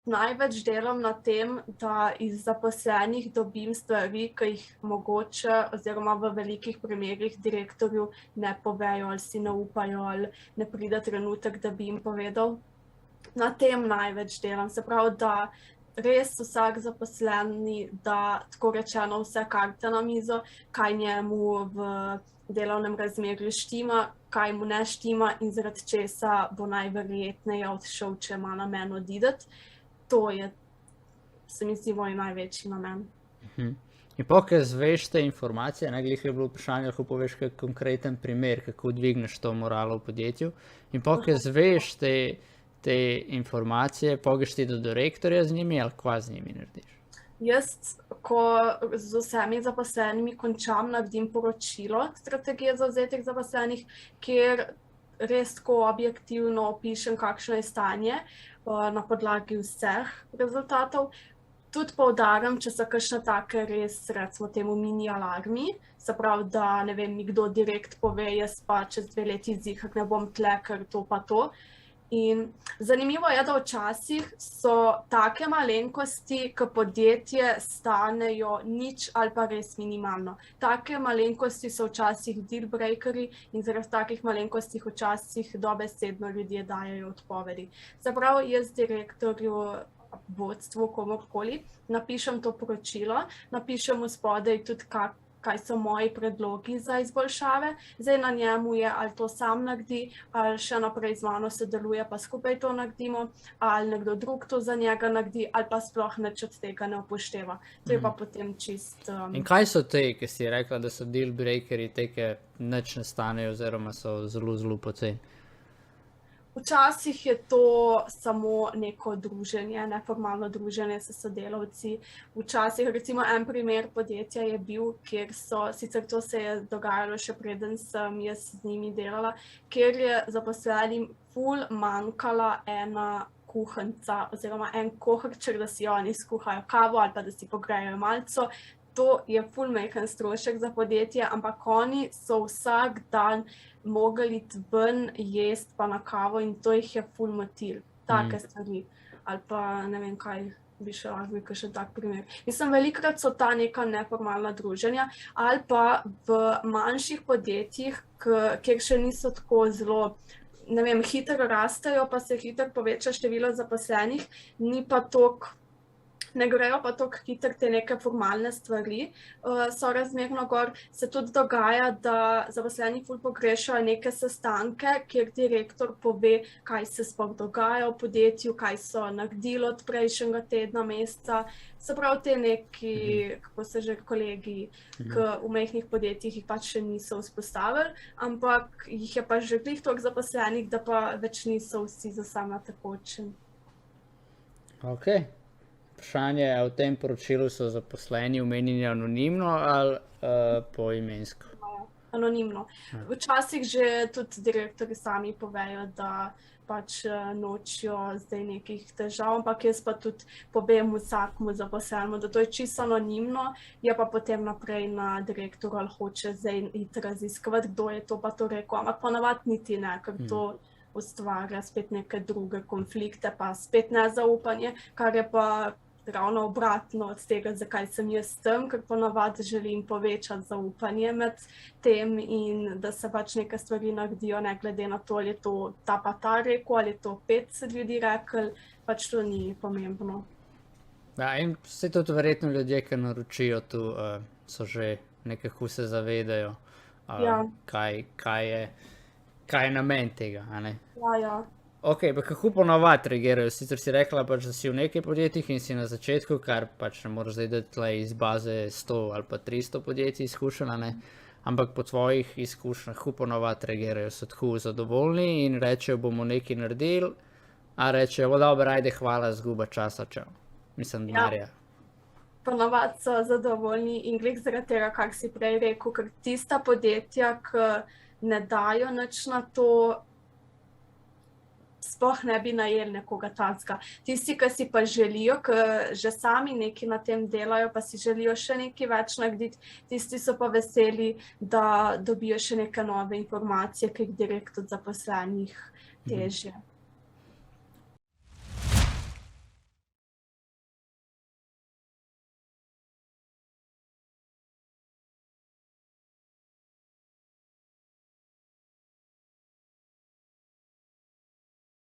največ delam na tem, da iz zaposlenih dobim stvari, ki jih mogoče oziroma v velikih primerih direktorju ne povejo ali si ne upajo ali ne pride trenutek, da bi jim povedal. Na tem največ delam, se pravi, da res vsak zaposleni da tako rečeno vse karte na mizo, kaj njemu v delovnem razmerju štima, kaj mu ne štima in zaradi česa bo najverjetneje odšel, če ima namen odideti. To je, se mi zdi, moj največji namen. In pa, ko zveš te informacije, glih je bilo vprašanje, lahko poveš kak konkreten primer, kako dvigneš to moralo v podjetju. In pa, ko zveš te informacije, pogeš ti do direktorja z njimi ali kva z njimi narediš? Jaz, ko z vsemi zaposlenimi končam, naredim poročilo strategije zavzetih zaposlenih, kjer res tako objektivno opišem, kakšno je stanje na podlagi vseh rezultatov. Tudi poudarim, če so kakšne take res, recimo temu, mini alarmi, se pravi, da ne vem, mi kdo direkt pove, jaz pa čez 2 leti zihar ne bom tle, ker to pa to. In zanimivo je, da včasih so take malenkosti, ki podjetje stanejo nič ali pa res minimalno. Take malenkosti so včasih deal breakerji in zaradi takih malenkosti včasih dobesedno ljudje dajejo odpovedi. Se pravi, jaz direktorju, vodstvu, komorkoli, napišem to poročilo, napišem spodaj tudi kaj so moji predlogi za izboljšave. Zdaj na njemu je, ali to sam naredi, ali še naprej z mano sodeluje, pa skupaj to naredimo, ali nekdo drug to za njega naredi, ali pa sploh nič od tega ne upošteva. To je pa potem čist... In kaj so te, ki si rekla, da so deal breakerji, te, ki nič ne stanejo oziroma so zelo, zelo poceni? Včasih je to samo neko druženje, neformalno druženje s sodelavci. Včasih, recimo en primer podjetja je bil, kjer sicer to se je dogajalo še preden sem jaz z njimi delala, kjer je zaposlenim ful manjkala ena kuhanca oziroma en kohrček, da si oni skuhajo kavo ali pa da si pogrejejo malco. To je ful majhen strošek za podjetje, ampak oni so vsak dan mogli iti ven jesti pa na kavo in to jih je ful motil. Take stvari. Ali pa ne vem kaj bi še lahko še tak primer. Mislim, velikokrat so ta neka neformalna druženja ali pa v manjših podjetjih, kjer še niso tako zelo, ne vem, hitro rastejo, pa se hitro poveča število zaposlenih, ne grejo pa toliko hitro te neke formalne stvari, sorazmerno gor. Se tudi dogaja, da zaposleni ful pogrešajo neke sestanke, kjer direktor pove, kaj se sploh dogaja v podjetju, kaj so naredili od prejšnjega tedna, meseca. Se pravi, te neki, kako se že kolegi, ki v majhnih podjetjih jih pač še niso vzpostavili, ampak jih je pa že glih toliko zaposlenih, da pa več niso vsi za sama tekočen. Okej. Vprašanje je, v tem poročilu so zaposleni omenjeni anonimno ali poimensko? Anonimno. Včasih že tudi direktorji sami povejo, da pač nočijo zdaj nekih težav, ampak jaz pa tudi povem vsakmu zaposlenemu, da to je čisto anonimno, je pa potem naprej na direktorju, ali hoče zdaj iti raziskovati, kdo je to pa to rekel, ampak ponavadi niti ne, ker to ustvarja spet neke druge konflikte, pa spet nezaupanje, kar je pa ravno obratno od tega, zakaj sem jaz tam, ker ponavadi želim povečati zaupanje med tem in da se pač neke stvari naredijo, ne glede na to, ali je to ta pa ta rekel, ali je to 50 ljudi rekel, pač to ni pomembno. Ja, in vse tudi verjetno ljudje, ki naročijo tu, so že nekako se zavedajo, kaj je namen tega, a ne? Ja. Ok, pa kako ponavadi reagirajo? Sicer si rekla pač, da si v nekaj podjetjih in si na začetku, kar pač ne moraš zdaj dati tle iz baze 100 ali pa 300 podjetij izkušenj, ne? Ampak po tvojih izkušnjah, kako ponavadi reagirajo? So tako zadovoljni in rečejo, bomo nekaj naredili, a rečejo, dobro, ajde, hvala, zguba časa, čau. Mislim, denarja. Ponavadi so zadovoljni in glih zaradi tega, kar si prej rekel, ker tista podjetja, ki ne dajo nič na to, sploh ne bi najeli nekoga takega. Tisti, ki si pa želijo, ki že sami nekaj na tem delajo, pa si želijo še nekaj več narediti, tisti so pa veseli, da dobijo še neke nove informacije, ki jih direkt od zaposlenih težje.